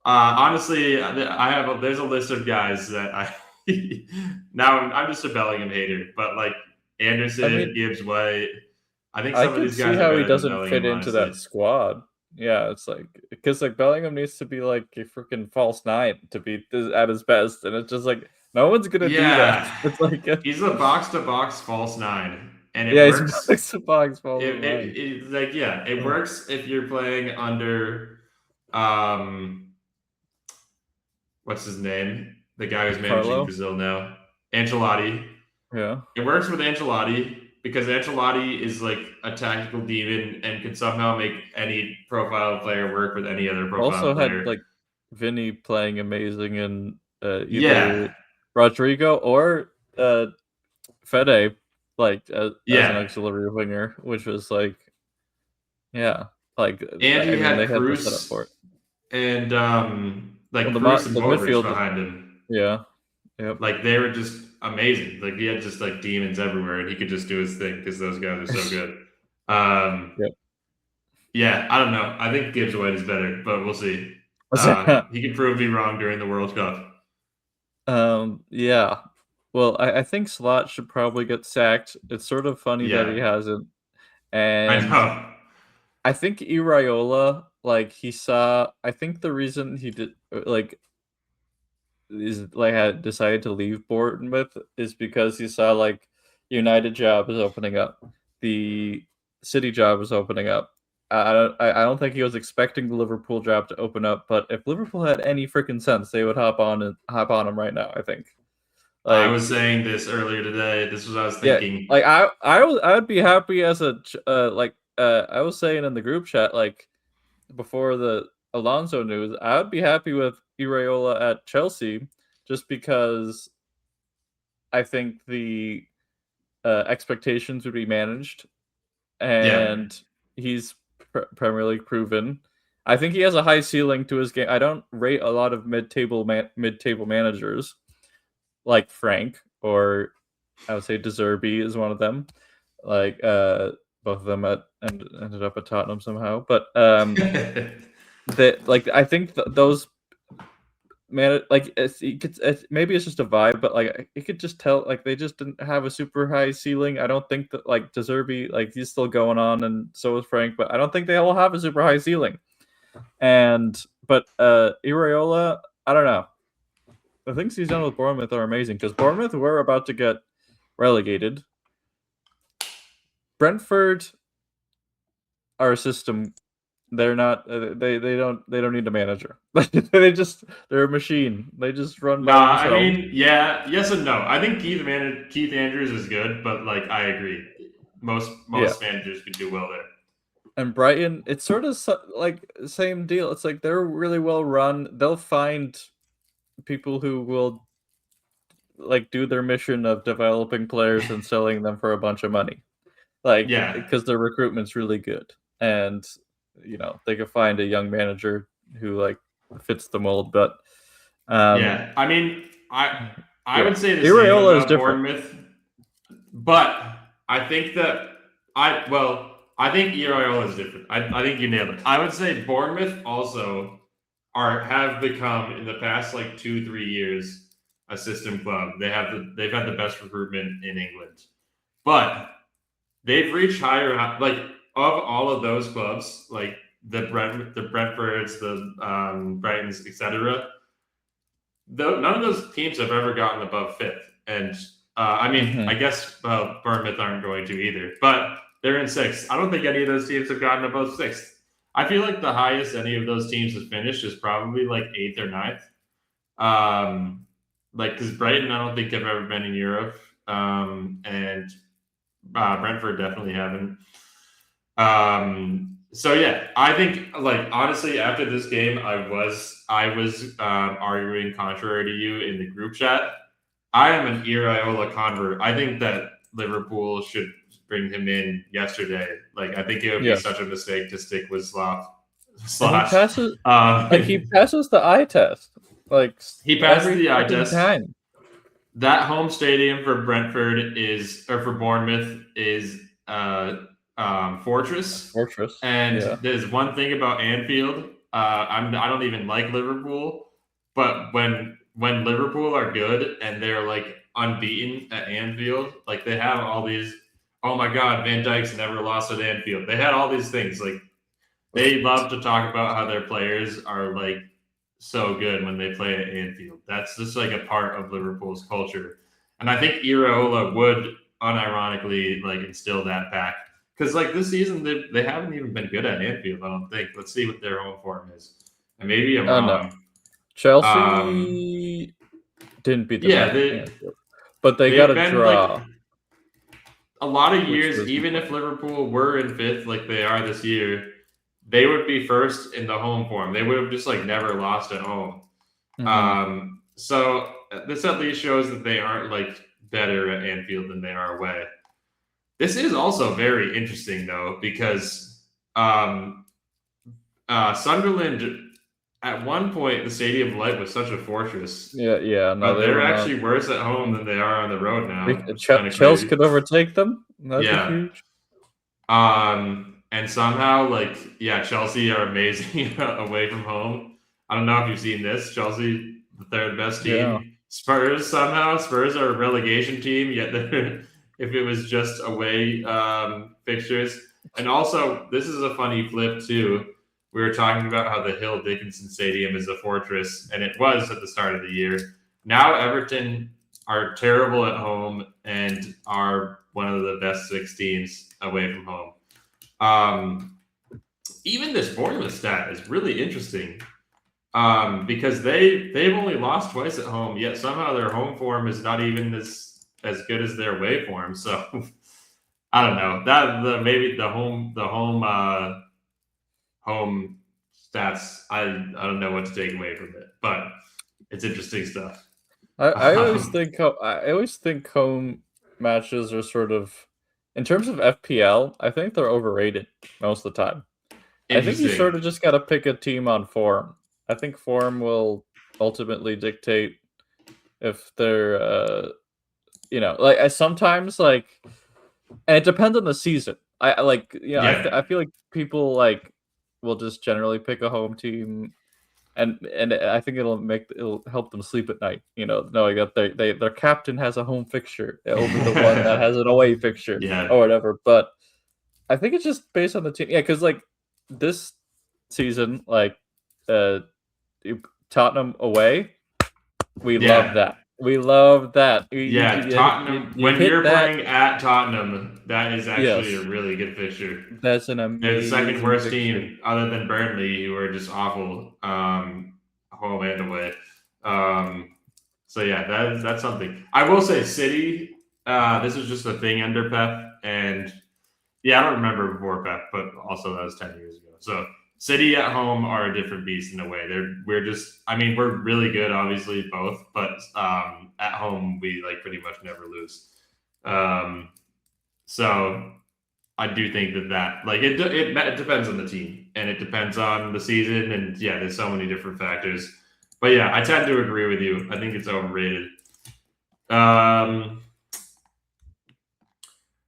Honestly, there's a list of guys that now I'm just a Bellingham hater, but like Anderson, Gibbs White. I think some of these guys see how he doesn't fit into that squad. Yeah, it's like because like Bellingham needs to be like a freaking false nine to be at his best, and it's just like no one's gonna do that. It's like he's a box to box false nine, and it works. He's box to box false nine. It works if you're playing under what's his name? The guy who's managing Brazil now, Ancelotti. Yeah, it works with Ancelotti. Because Ancelotti is like a tactical demon and can somehow make any profile player work with any other profile player. Had like Vinny playing amazing in either Rodrigo or Fede, like as an auxiliary winger, which was like, like and he had Cruz set up for it, and Cruz and midfield behind him. Yeah, yep. Like they were just amazing. Like he had just like demons everywhere, and he could just do his thing because those guys are so good. Yeah, I don't know. I think Gibbs White is better, but we'll see. He could prove me wrong during the World Cup. Yeah. Well, I think Slot should probably get sacked. It's sort of funny that he hasn't. And I know. I think Iraola, like I think the reason he did had decided to leave Bournemouth is because he saw like United job is opening up, the City job is opening up. I don't think he was expecting the Liverpool job to open up, but if Liverpool had any freaking sense, they would hop on him right now. I think. I was saying this earlier today. This was what I was thinking. Yeah, I would be happy as a I was saying in the group chat like before the Alonso news, I would be happy with Iraola at Chelsea just because I think the expectations would be managed, and he's Premier League proven. I think he has a high ceiling to his game. I don't rate a lot of mid-table managers like Frank, or I would say De Zerbi is one of them. Like both of them ended up at Tottenham somehow, but I think those man, like maybe it's just a vibe, but like you could just tell like they just didn't have a super high ceiling. I don't think that like De Zerbi, like he's still going on, and so is Frank, but I don't think they all have a super high ceiling. But Iraola, I don't know. The things he's done with Bournemouth are amazing because Bournemouth were about to get relegated. Brentford are a system. They're not. They don't need a manager. They're a machine. They just run by Nah, I themselves. mean, yeah, yes and no. I think Keith Andrews is good, but like I agree, Yeah. most managers could do well there. And Brighton, it's sort of like same deal. It's like they're really well run. They'll find people who will like do their mission of developing players and selling them for a bunch of money. Like Yeah, because their recruitment's really good, and they could find a young manager who like fits the mold. But yeah. I mean, I yeah, would say the same Iraola is about different. Bournemouth, but I think that I think Iraola is different. I think you nailed it. I would say Bournemouth also have become in the past like 2-3 years a system club. They've had the best recruitment in England, but they've reached higher like of all of those clubs, like the Brentfords, the Brightons, etc. None of those teams have ever gotten above fifth, and I mean, I guess Bournemouth aren't going to either, but they're in sixth. I don't think any of those teams have gotten above sixth. I feel like the highest any of those teams has finished is probably like eighth or ninth. Like because Brighton, I don't think have ever been in Europe, and Brentford definitely haven't. So yeah, I think like honestly, after this game, I was arguing contrary to you in the group chat. I am an Iraola convert. I think that Liverpool should bring him in yesterday. Like I think it would be Yeah, such a mistake to stick with and he Slash. passes he passes the eye test like He passes every the eye fucking test. time. That home stadium for Brentford for Bournemouth is Fortress. Fortress. And Yeah. there's one thing about Anfield. I don't even like Liverpool, but when Liverpool are good and they're like unbeaten at Anfield, like they have all these. Oh my God, Van Dijk's never lost at Anfield. They had all these things. Like they love to talk about how their players are like so good when they play at Anfield. That's just like a part of Liverpool's culture, and I think Iraola would unironically like instill that back because like this season they haven't even been good at Anfield. I don't think. Let's see what their home form is, and maybe I'm No. wrong. Chelsea didn't beat them Yeah, at Anfield, but they got they've a been like draw, a lot of which years. was Even if Liverpool were in fifth, like they are this year, they would be first in the home form. They would have just like never lost at home. So this at least shows that they aren't like better at Anfield than they are away. This is also very interesting though because Sunderland at one point the Stadium of Light was such a fortress, yeah. No, but they they're were not. actually worse at home than they are on the road now, which is kind of Chelsea crazy. could overtake them. That'd be Yeah. huge. And somehow, like, yeah, Chelsea are amazing away from home. I don't know if you've seen this. Chelsea, the third best Yeah. team. Spurs are a relegation team, yet they're, if it was just away fixtures. And also, this is a funny flip, too. We were talking about how the Hill Dickinson Stadium is a fortress, and it was at the start of the year. Now, Everton are terrible at home and are one of the best six teams away from home. Even this Bournemouth stat is really interesting because they've only lost twice at home, yet somehow their home form is not even as good as their away form. So I don't know maybe the home stats. I don't know what to take away from it, but it's interesting stuff. I always think home matches are sort of, in terms of FPL, I think they're overrated most of the time. I think you sort Interesting. of just got to pick a team on form. I think form will ultimately dictate if they're, like I sometimes like, and it depends on the season. I like, Yeah. I feel like people like will just generally pick a home team, and I think it'll help them sleep at night. Knowing that their captain has a home fixture over the one that has an away fixture or whatever. But I think it's just based on the team. Yeah, because like this season, like Tottenham away, we love that. We love that. Tottenham. When you're playing at Tottenham, that is actually a really good fixture. That's an amazing. They're the second worst fixture. team, other than Burnley, who are just awful home and away. So yeah, that's something. I will say, City. This was just a thing under Pep, and yeah, I don't remember before Pep, but also that was 10 years ago. So City at home are a different beast in a way. We're really good, obviously both, but at home we like pretty much never lose. So I do think that like it depends on the team and it depends on the season, and yeah, there's so many different factors. But yeah, I tend to agree with you. I think it's overrated.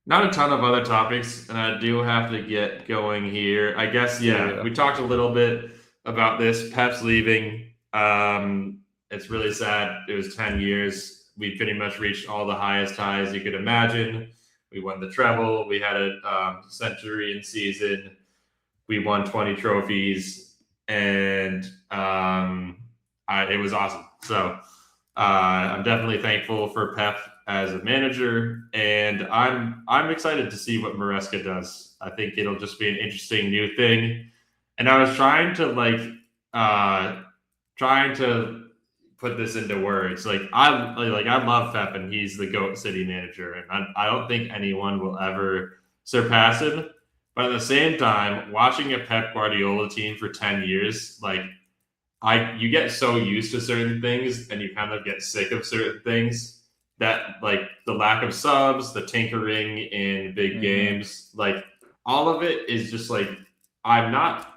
Not a ton of other topics, and I do have to get going here. I guess, we talked a little bit about this. Pep's leaving. It's really sad. It was 10 years. We pretty much reached all the highest highs you could imagine. We won the treble. We had a century in season. We won 20 trophies, and it was awesome. So I'm definitely thankful for Pep as a manager, and I'm excited to see what Maresca does. I think it'll just be an interesting new thing. And I was trying to put this into words. Like I love Pep, and he's the GOAT City manager, and I don't think anyone will ever surpass him. But at the same time, watching a Pep Guardiola team for 10 years, like you get so used to certain things, and you kind of get sick of certain things. That like the lack of subs, the tinkering in big games, like all of it is just like I'm not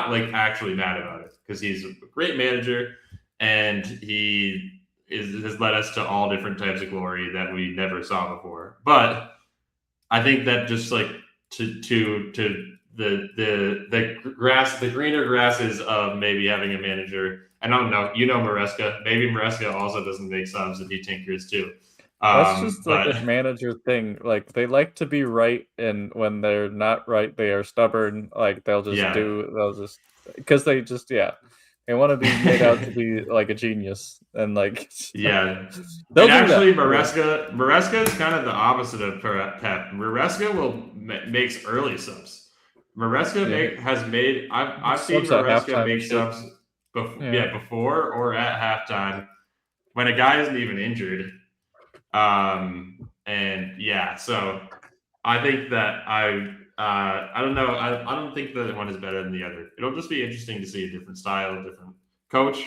like actually mad about it because he's a great manager and has led us to all different types of glory that we never saw before. But I think that just like to the greener grasses of maybe having a manager. I don't know. Maresca. Maybe Maresca also doesn't make subs and he tinkers too. That's just like a manager thing. Like they like to be right, and when they're not right, they are stubborn. Like they'll just because they want to be made out to be like a genius, and like and actually Maresca is kind of the opposite of Pep. Maresca makes early subs. Maresca has made. I've seen Maresca make subs. Before or at halftime when a guy isn't even injured. So I think that I don't know. I don't think that one is better than the other. It'll just be interesting to see a different style, different coach.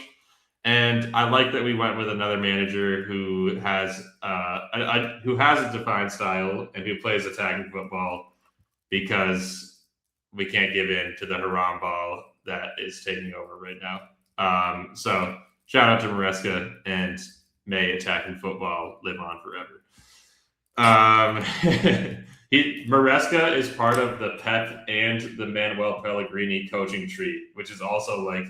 And I like that we went with another manager who has a defined style and who plays attacking football, because we can't give in to the haram ball that is taking over right now. So shout out to Maresca, and may attacking football live on forever. Maresca is part of the Pep and the Manuel Pellegrini coaching tree, which is also like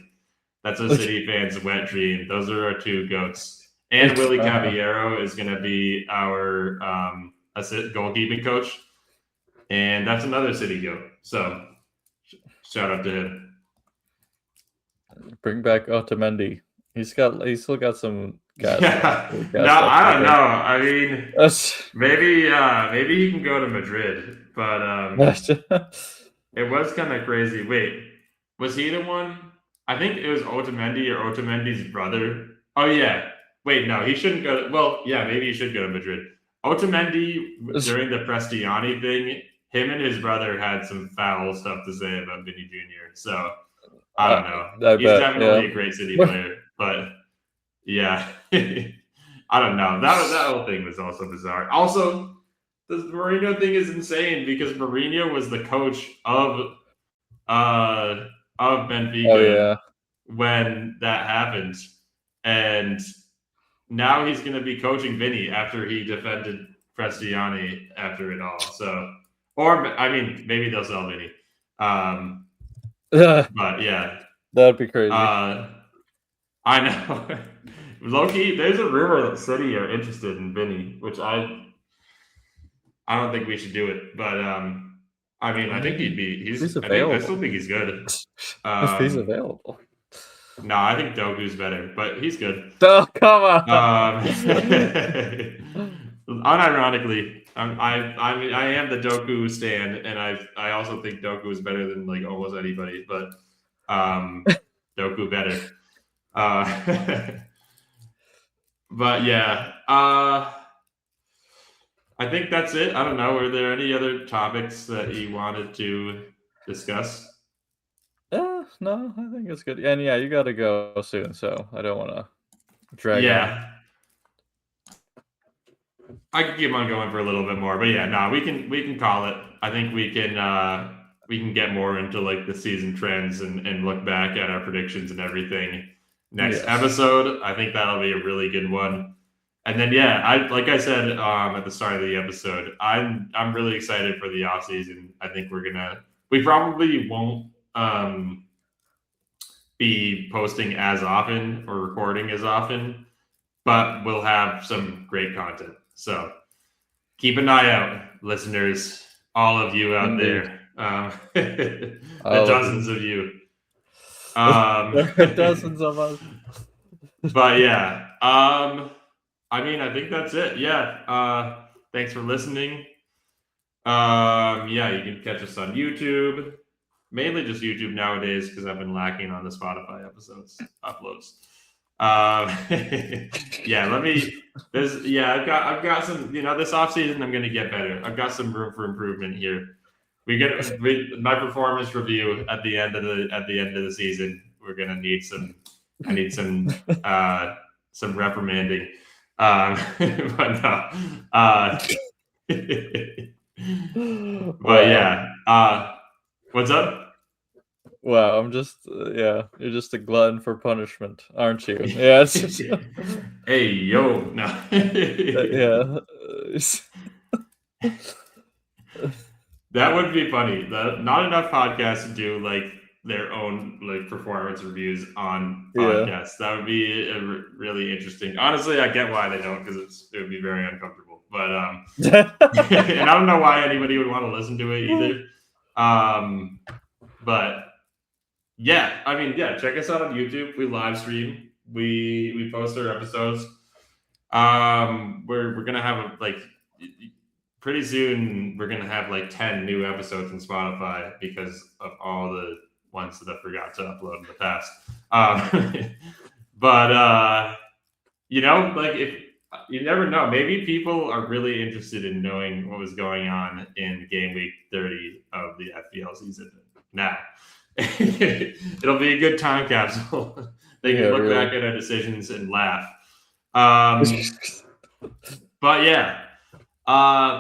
that's a City fan's wet dream. Those are our two goats. And Willie Caballero is going to be our goalkeeping coach, and that's another City goat. So shout out to him. Bring back Otamendi. He's still got some gas. I don't know. I mean, maybe he can go to Madrid, but it was kind of crazy. Wait, was he the one? I think it was Otamendi or Otamendi's brother. Oh yeah. Wait, no, he shouldn't go. Maybe he should go to Madrid. Otamendi during the Prestiani thing, him and his brother had some foul stuff to say about Vinny Jr. So I don't know. He's definitely a great City player, but yeah, I don't know. That whole thing was also bizarre. Also, the Mourinho thing is insane because Mourinho was the coach of Benfica when that happened, and now he's going to be coaching Vinny after he defended Prestiani after it all. So, maybe they'll sell Vinny. But yeah, that'd be crazy. I know. Loki, there's a rumor that City are interested in Vinny, which I don't think we should do it, but I mean, I think If he's I still available. think he's good. If he's available. No, I think Doku's better, but he's good. Oh, come on. Unironically, I am the Doku stan, and I also think Doku is better than like almost anybody, but Doku better. But yeah, I think that's it. I don't know. Are there any other topics that you wanted to discuss? No, I think it's good. And yeah, you gotta go soon, so I don't want to drag on. Yeah, I could keep on going for a little bit more, but yeah, no, we can call it. I think we can get more into like the season trends and look back at our predictions and everything next Yes. episode. I think that'll be a really good one. And then yeah, I like I said at the start of the episode, I'm really excited for the off season. I think we probably won't be posting as often or recording as often, but we'll have some great content. So keep an eye out, listeners, all of you out Indeed. there, the All of dozens you. of you. There are dozens of us. But yeah, I mean, I think that's it. Yeah. Thanks for listening. Yeah, you can catch us on YouTube, mainly just YouTube nowadays because I've been lacking on the Spotify uploads. Yeah, I've got some, this off season I'm going to get better. I've got some room for improvement here. My performance review at the end of the season. We're going to need I need some reprimanding. But no. But Wow. yeah, what's up? Wow, I'm just yeah, you're just a glutton for punishment, aren't you? Yeah, it's just, Hey yo, no. yeah. That would be funny. Not enough podcasts do like their own like performance reviews on Yeah. podcasts. That would be really interesting. Honestly, I get why they don't because it would be very uncomfortable. But and I don't know why anybody would want to listen to it either. But yeah, I mean, yeah, check us out on YouTube. We live stream. We post our episodes. We're gonna have pretty soon. We're gonna have like 10 new episodes in Spotify because of all the ones that I forgot to upload in the past. But like if you never know, maybe people are really interested in knowing what was going on in game week 30 of the FPL season now. It'll be a good time capsule. They can look back at our decisions and laugh. But yeah,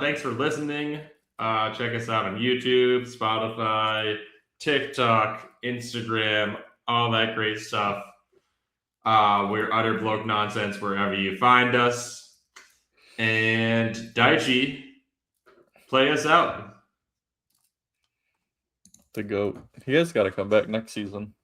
thanks for listening. Check us out on YouTube, Spotify, TikTok, Instagram, all that great stuff. We're utter bloke nonsense wherever you find us. And Daichi, play us out. The GOAT. He has got to come back next season.